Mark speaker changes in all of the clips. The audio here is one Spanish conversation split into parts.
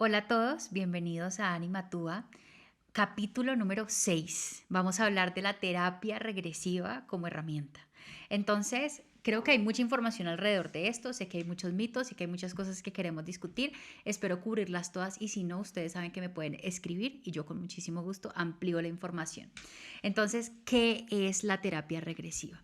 Speaker 1: Hola a todos, bienvenidos a Anima Tua, capítulo número 6. Vamos a hablar de la terapia regresiva como herramienta. Entonces, creo que hay mucha información alrededor de esto, sé que hay muchos mitos y que hay muchas cosas que queremos discutir. Espero cubrirlas todas y si no, ustedes saben que me pueden escribir y yo con muchísimo gusto amplío la información. Entonces, ¿qué es la terapia regresiva?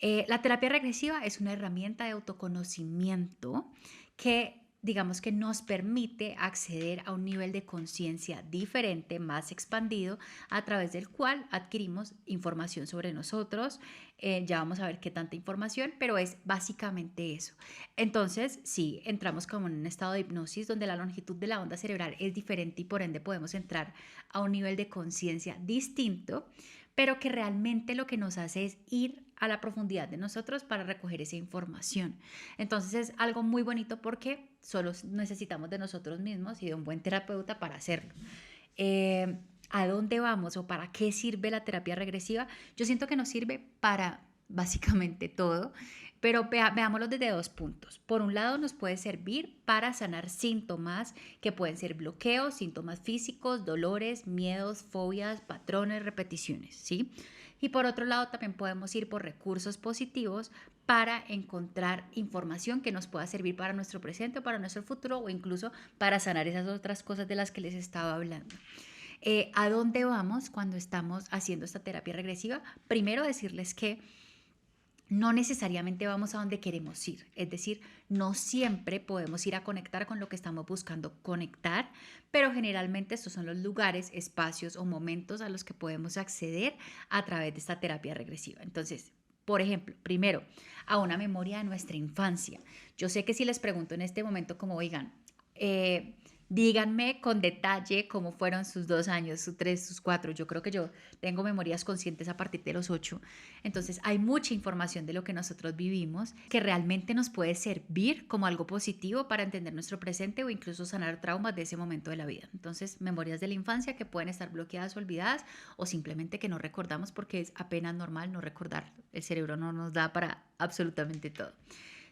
Speaker 1: La terapia regresiva es una herramienta de autoconocimiento que digamos que nos permite acceder a un nivel de conciencia diferente, más expandido, a través del cual adquirimos información sobre nosotros. Ya vamos a ver qué tanta información, pero es básicamente eso. Entonces, sí, entramos como en un estado de hipnosis donde la longitud de la onda cerebral es diferente y por ende podemos entrar a un nivel de conciencia distinto, pero que realmente lo que nos hace es ir a la profundidad de nosotros para recoger esa información. Entonces es algo muy bonito porque solo necesitamos de nosotros mismos y de un buen terapeuta para hacerlo. Eh, ¿A dónde vamos o para qué sirve la terapia regresiva? Yo siento que nos sirve para básicamente todo, pero veámoslo desde dos puntos. Por un lado, nos puede servir para sanar síntomas que pueden ser bloqueos, síntomas físicos, dolores, miedos, fobias, patrones, repeticiones, ¿sí? Y por otro lado, también podemos ir por recursos positivos para encontrar información que nos pueda servir para nuestro presente o para nuestro futuro o incluso para sanar esas otras cosas de las que les estaba hablando. ¿A dónde vamos cuando estamos haciendo esta terapia regresiva? Primero decirles que no necesariamente vamos a donde queremos ir, es decir, no siempre podemos ir a conectar con lo que estamos buscando conectar, pero generalmente estos son los lugares, espacios o momentos a los que podemos acceder a través de esta terapia regresiva. Entonces, por ejemplo, primero, a una memoria de nuestra infancia. Yo sé que si les pregunto en este momento como, oigan, eh, díganme con detalle cómo fueron sus 2 años, sus 3, sus 4. Yo creo que yo tengo memorias conscientes a partir de los 8. Entonces hay mucha información de lo que nosotros vivimos que realmente nos puede servir como algo positivo para entender nuestro presente o incluso sanar traumas de ese momento de la vida. Entonces, memorias de la infancia que pueden estar bloqueadas o olvidadas o simplemente que no recordamos porque es apenas normal no recordar. El cerebro no nos da para absolutamente todo.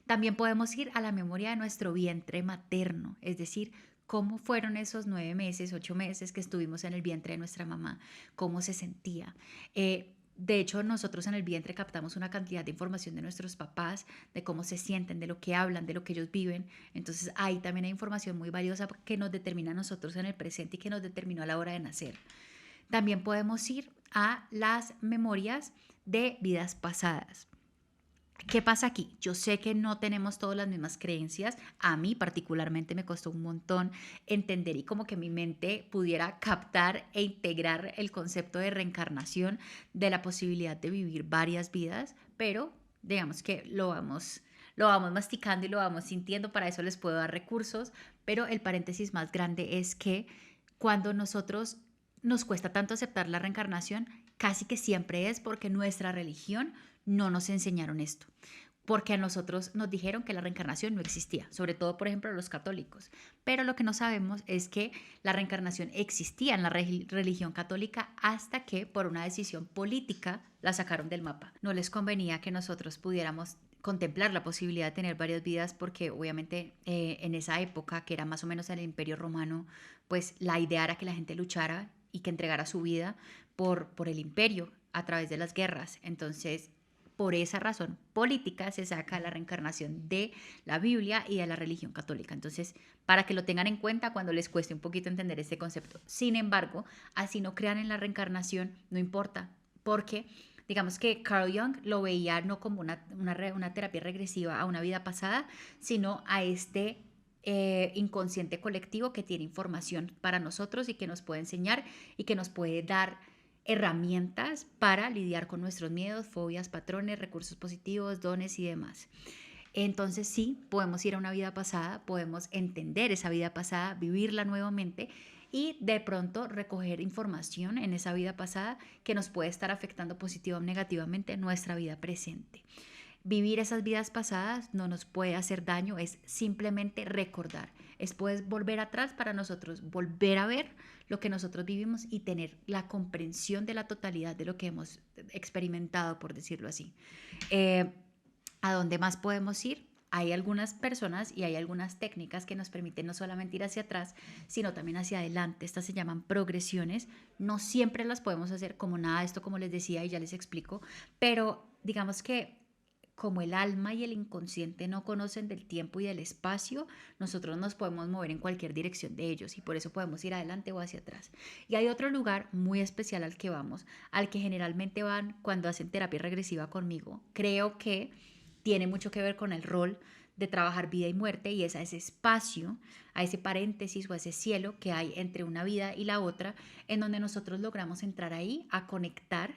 Speaker 1: También podemos ir a la memoria de nuestro vientre materno, es decir, cómo fueron esos 9 meses, 8 meses que estuvimos en el vientre de nuestra mamá, cómo se sentía. De hecho, nosotros en el vientre captamos una cantidad de información de nuestros papás, de cómo se sienten, de lo que hablan, de lo que ellos viven. Entonces, ahí también hay información muy valiosa que nos determina a nosotros en el presente y que nos determinó a la hora de nacer. También podemos ir a las memorias de vidas pasadas. ¿Qué pasa aquí? Yo sé que no tenemos todas las mismas creencias. A mí particularmente me costó un montón entender y como que mi mente pudiera captar e integrar el concepto de reencarnación, de la posibilidad de vivir varias vidas, pero digamos que lo vamos masticando y lo vamos sintiendo. Para eso les puedo dar recursos, pero el paréntesis más grande es que cuando nosotros nos cuesta tanto aceptar la reencarnación, casi que siempre es porque nuestra religión no nos enseñaron esto, porque a nosotros nos dijeron que la reencarnación no existía, sobre todo, por ejemplo, los católicos. Pero lo que no sabemos es que la reencarnación existía en la religión católica hasta que, por una decisión política, la sacaron del mapa. No les convenía que nosotros pudiéramos contemplar la posibilidad de tener varias vidas porque obviamente en esa época, que era más o menos el Imperio Romano, pues la idea era que la gente luchara y que entregara su vida por el imperio a través de las guerras. Entonces, por esa razón política se saca la reencarnación de la Biblia y de la religión católica. Entonces, para que lo tengan en cuenta cuando les cueste un poquito entender este concepto. Sin embargo, así no crean en la reencarnación, no importa, porque digamos que Carl Jung lo veía no como una terapia regresiva a una vida pasada, sino a este inconsciente colectivo que tiene información para nosotros y que nos puede enseñar y que nos puede dar herramientas para lidiar con nuestros miedos, fobias, patrones, recursos positivos, dones y demás. Entonces sí, podemos ir a una vida pasada, podemos entender esa vida pasada, vivirla nuevamente y de pronto recoger información en esa vida pasada que nos puede estar afectando positiva o negativamente en nuestra vida presente. Vivir esas vidas pasadas no nos puede hacer daño, es simplemente recordar, es pues volver atrás para nosotros volver a ver lo que nosotros vivimos y tener la comprensión de la totalidad de lo que hemos experimentado, por decirlo así. Eh, ¿A dónde más podemos ir? hay algunas personas y hay algunas técnicas que nos permiten no solamente ir hacia atrás, sino también hacia adelante. Estas se llaman progresiones. No siempre las podemos hacer como nada de esto, como les decía y ya les explico, pero digamos que como el alma y el inconsciente no conocen del tiempo y del espacio, nosotros nos podemos mover en cualquier dirección de ellos y por eso podemos ir adelante o hacia atrás. Y hay otro lugar muy especial al que vamos, al que generalmente van cuando hacen terapia regresiva conmigo. Creo que tiene mucho que ver con el rol de trabajar vida y muerte y es a ese espacio, a ese paréntesis o a ese cielo que hay entre una vida y la otra, en donde nosotros logramos entrar ahí a conectar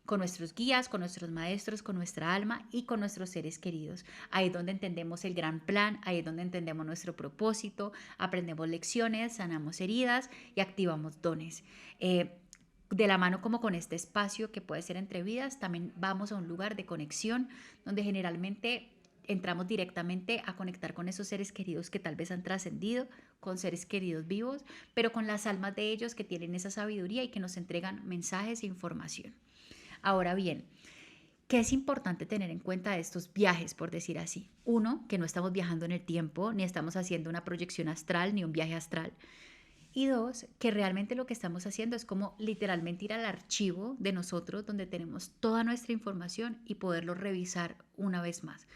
Speaker 1: con nuestros guías, con nuestros maestros, con nuestra alma y con nuestros seres queridos. Ahí es donde entendemos el gran plan, ahí es donde entendemos nuestro propósito, aprendemos lecciones, sanamos heridas y activamos dones. De la mano como con este espacio que puede ser entre vidas, también vamos a un lugar de conexión donde generalmente entramos directamente a conectar con esos seres queridos que tal vez han trascendido, con seres queridos vivos, pero con las almas de ellos que tienen esa sabiduría y que nos entregan mensajes e información. Ahora bien, ¿qué es importante tener en cuenta de estos viajes, por decir así? Uno, que no estamos viajando en el tiempo, ni estamos haciendo una proyección astral, ni un viaje astral. Y dos, que realmente lo que estamos haciendo es como literalmente ir al archivo de nosotros donde tenemos toda nuestra información y poderlo revisar una vez más.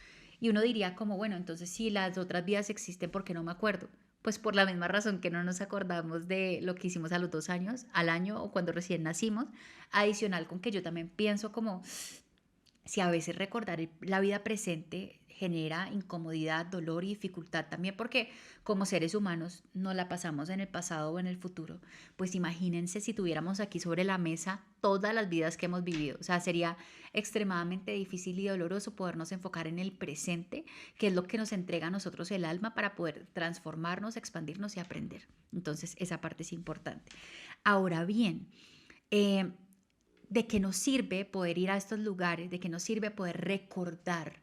Speaker 1: Y uno diría como, bueno, entonces si las otras vidas existen, ¿por qué no me acuerdo? Pues por la misma razón que no nos acordamos de lo que hicimos a los 2 años, al año o cuando recién nacimos. Adicional con que yo también pienso como, si a veces recordar la vida presente genera incomodidad, dolor y dificultad también porque como seres humanos no la pasamos en el pasado o en el futuro, pues imagínense si tuviéramos aquí sobre la mesa todas las vidas que hemos vivido. O sea, sería extremadamente difícil y doloroso podernos enfocar en el presente, que es lo que nos entrega a nosotros el alma para poder transformarnos, expandirnos y aprender. Entonces, esa parte es importante. Ahora bien, eh, ¿de qué nos sirve poder ir a estos lugares? ¿De qué nos sirve poder recordar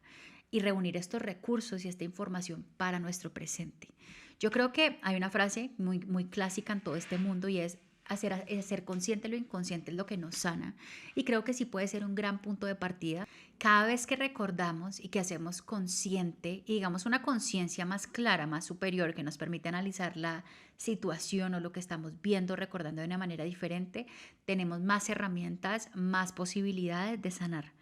Speaker 1: y reunir estos recursos y esta información para nuestro presente? Yo creo que hay una frase muy, muy clásica en todo este mundo y es hacer consciente lo inconsciente es lo que nos sana. Y creo que sí puede ser un gran punto de partida. Cada vez que recordamos y que hacemos consciente y digamos una conciencia más clara, más superior, que nos permite analizar la situación o lo que estamos viendo, recordando de una manera diferente, tenemos más herramientas, más posibilidades de sanar,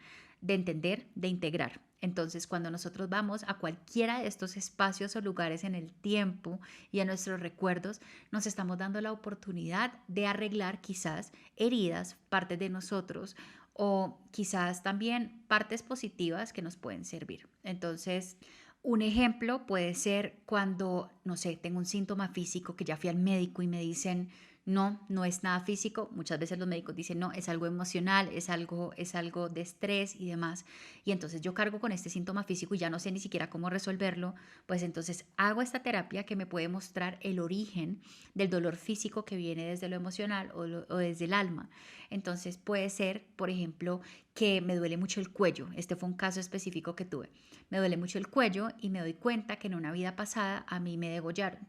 Speaker 1: de entender, de integrar. Entonces, cuando nosotros vamos a cualquiera de estos espacios o lugares en el tiempo y a nuestros recuerdos, nos estamos dando la oportunidad de arreglar quizás heridas, partes de nosotros o quizás también partes positivas que nos pueden servir. Entonces, un ejemplo puede ser cuando, no sé, tengo un síntoma físico que ya fui al médico y me dicen, no, no es nada físico. Muchas veces los médicos dicen, no, es algo emocional, es algo de estrés y demás. Y entonces yo cargo con este síntoma físico y ya no sé ni siquiera cómo resolverlo. Pues entonces hago esta terapia que me puede mostrar el origen del dolor físico que viene desde lo emocional o desde el alma. Entonces puede ser, por ejemplo, que me duele mucho el cuello. Este fue un caso específico que tuve. Me duele mucho el cuello y me doy cuenta que en una vida pasada a mí me degollaron.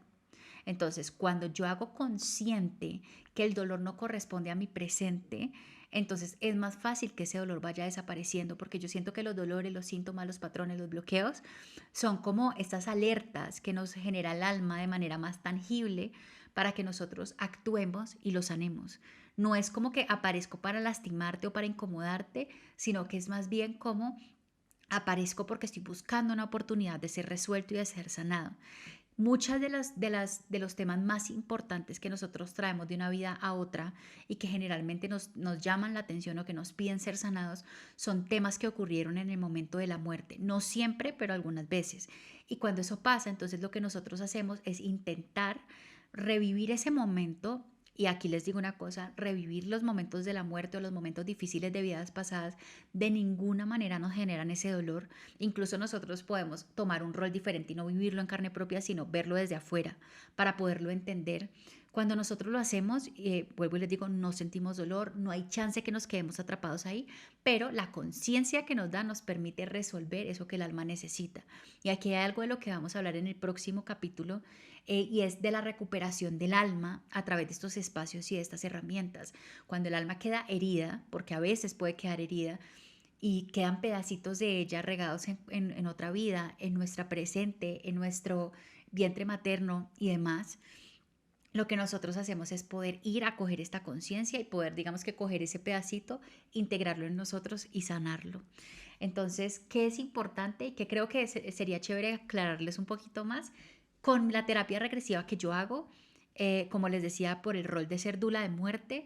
Speaker 1: Entonces, cuando yo hago consciente que el dolor no corresponde a mi presente, entonces es más fácil que ese dolor vaya desapareciendo porque yo siento que los dolores, los síntomas, los patrones, los bloqueos son como estas alertas que nos genera el alma de manera más tangible para que nosotros actuemos y lo sanemos. No es como que aparezco para lastimarte o para incomodarte, sino que es más bien como aparezco porque estoy buscando una oportunidad de ser resuelto y de ser sanado. Muchas de los temas más importantes que nosotros traemos de una vida a otra y que generalmente nos llaman la atención o que nos piden ser sanados son temas que ocurrieron en el momento de la muerte. No siempre, pero algunas veces. Y cuando eso pasa, entonces lo que nosotros hacemos es intentar revivir ese momento. Y aquí les digo una cosa, revivir los momentos de la muerte o los momentos difíciles de vidas pasadas de ninguna manera nos generan ese dolor. Incluso nosotros podemos tomar un rol diferente y no vivirlo en carne propia, sino verlo desde afuera para poderlo entender. Cuando nosotros lo hacemos, vuelvo y les digo, no sentimos dolor, no hay chance que nos quedemos atrapados ahí, pero la conciencia que nos da nos permite resolver eso que el alma necesita. Y aquí hay algo de lo que vamos a hablar en el próximo capítulo y es de la recuperación del alma a través de estos espacios y de estas herramientas. Cuando el alma queda herida, porque a veces puede quedar herida, y quedan pedacitos de ella regados en otra vida, en nuestra presente, en nuestro vientre materno y demás. Lo que nosotros hacemos es poder ir a coger esta conciencia y poder, digamos que coger ese pedacito, integrarlo en nosotros y sanarlo. Entonces, ¿qué es importante y qué creo que sería chévere aclararles un poquito más? Con la terapia regresiva que yo hago, como les decía, por el rol de ser dula de muerte,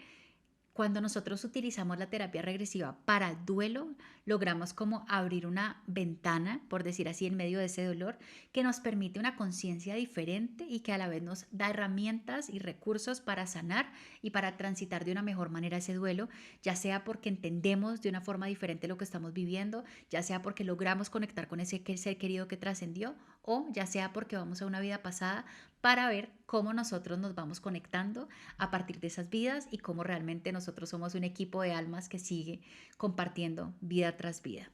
Speaker 1: cuando nosotros utilizamos la terapia regresiva para el duelo, logramos como abrir una ventana, por decir así, en medio de ese dolor, que nos permite una conciencia diferente y que a la vez nos da herramientas y recursos para sanar y para transitar de una mejor manera ese duelo, ya sea porque entendemos de una forma diferente lo que estamos viviendo, ya sea porque logramos conectar con ese ser querido que trascendió, o ya sea porque vamos a una vida pasada para ver cómo nosotros nos vamos conectando a partir de esas vidas y cómo realmente nosotros somos un equipo de almas que sigue compartiendo vida tras vida.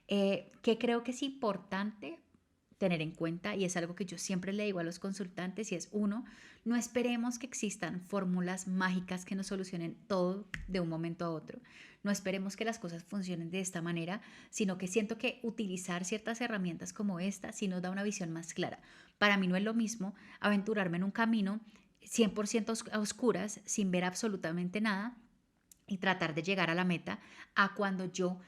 Speaker 1: Que creo que es importante tener en cuenta, y es algo que yo siempre le digo a los consultantes, y es uno, no esperemos que existan fórmulas mágicas que nos solucionen todo de un momento a otro. No esperemos que las cosas funcionen de esta manera, sino que siento que utilizar ciertas herramientas como esta sí nos da una visión más clara. Para mí no es lo mismo aventurarme en un camino 100% a oscuras, sin ver absolutamente nada, y tratar de llegar a la meta, a cuando yo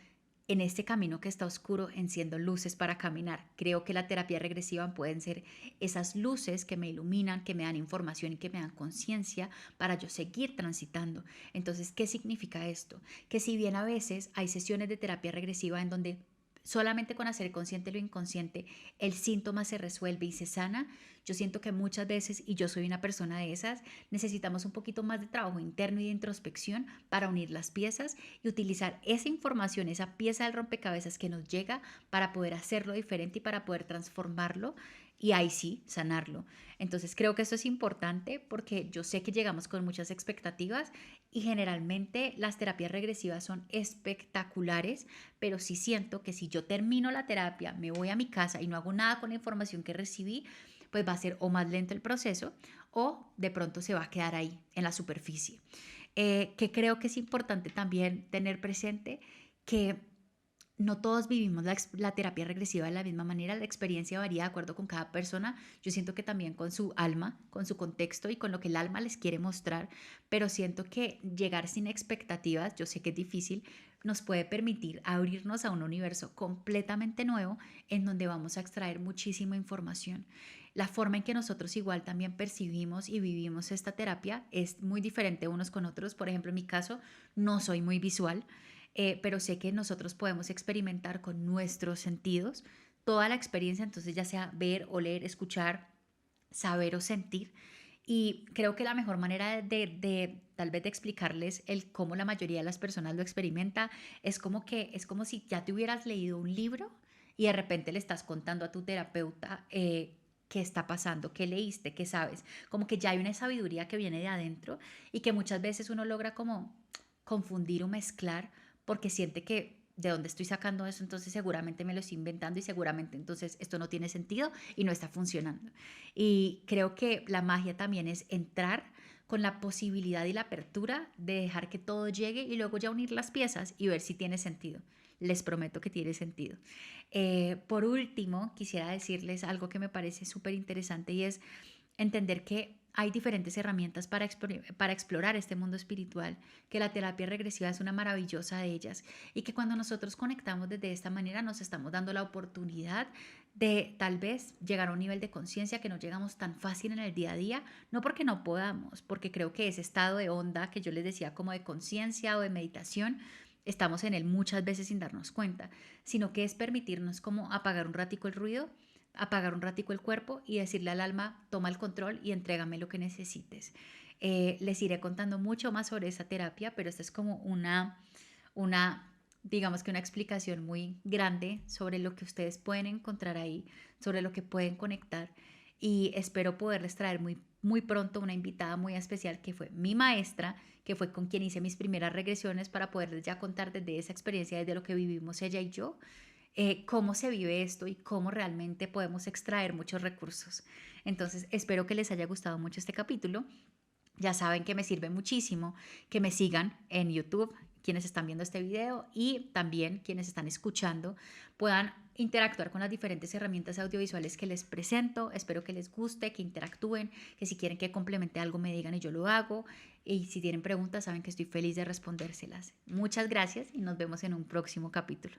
Speaker 1: en este camino que está oscuro enciendo luces para caminar. Creo que la terapia regresiva pueden ser esas luces que me iluminan, que me dan información y que me dan conciencia para yo seguir transitando. Entonces, ¿qué significa esto? Que si bien a veces hay sesiones de terapia regresiva en donde solamente con hacer consciente lo inconsciente el síntoma se resuelve y se sana, yo siento que muchas veces, y yo soy una persona de esas, necesitamos un poquito más de trabajo interno y de introspección para unir las piezas y utilizar esa información, esa pieza del rompecabezas que nos llega para poder hacerlo diferente y para poder transformarlo y ahí sí sanarlo. Entonces creo que eso es importante porque yo sé que llegamos con muchas expectativas y generalmente las terapias regresivas son espectaculares, pero sí siento que si yo termino la terapia, me voy a mi casa y no hago nada con la información que recibí, pues va a ser o más lento el proceso o de pronto se va a quedar ahí en la superficie. Que creo que es importante también tener presente que no todos vivimos la terapia regresiva de la misma manera, la experiencia varía de acuerdo con cada persona, yo siento que también con su alma, con su contexto y con lo que el alma les quiere mostrar, pero siento que llegar sin expectativas, yo sé que es difícil, nos puede permitir abrirnos a un universo completamente nuevo en donde vamos a extraer muchísima información. La forma en que nosotros igual también percibimos y vivimos esta terapia es muy diferente unos con otros. Por ejemplo, en mi caso, no soy muy visual, pero sé que nosotros podemos experimentar con nuestros sentidos toda la experiencia, entonces ya sea ver, oler, escuchar, saber o sentir. Y creo que la mejor manera de tal vez de explicarles el cómo la mayoría de las personas lo experimenta es como que es como si ya te hubieras leído un libro y de repente le estás contando a tu terapeuta qué está pasando, qué leíste, qué sabes. Como que ya hay una sabiduría que viene de adentro y que muchas veces uno logra como confundir o mezclar porque siente que de dónde estoy sacando eso, entonces seguramente me lo estoy inventando y seguramente entonces esto no tiene sentido y no está funcionando. Y creo que la magia también es entrar con la posibilidad y la apertura de dejar que todo llegue y luego ya unir las piezas y ver si tiene sentido. Les prometo que tiene sentido. Por último, quisiera decirles algo que me parece súper interesante y es entender que hay diferentes herramientas para explorar este mundo espiritual, que la terapia regresiva es una maravillosa de ellas y que cuando nosotros conectamos desde esta manera nos estamos dando la oportunidad de tal vez llegar a un nivel de conciencia que no llegamos tan fácil en el día a día, no porque no podamos, porque creo que ese estado de onda que yo les decía como de conciencia o de meditación, estamos en él muchas veces sin darnos cuenta, sino que es permitirnos como apagar un ratico el ruido, apagar un ratico el cuerpo y decirle al alma, toma el control y entrégame lo que necesites. Les iré contando mucho más sobre esa terapia, pero esta es como digamos que una explicación muy grande sobre lo que ustedes pueden encontrar ahí, sobre lo que pueden conectar y espero poderles traer muy pronto una invitada muy especial que fue mi maestra, que fue con quien hice mis primeras regresiones para poderles ya contar desde esa experiencia, desde lo que vivimos ella y yo, cómo se vive esto y cómo realmente podemos extraer muchos recursos. Entonces, espero que les haya gustado mucho este capítulo. Ya saben que me sirve muchísimo que me sigan en YouTube quienes están viendo este video y también quienes están escuchando puedan interactuar con las diferentes herramientas audiovisuales que les presento. Espero que les guste, que interactúen, que si quieren que complemente algo me digan y yo lo hago. Y si tienen preguntas, saben que estoy feliz de respondérselas. Muchas gracias y nos vemos en un próximo capítulo.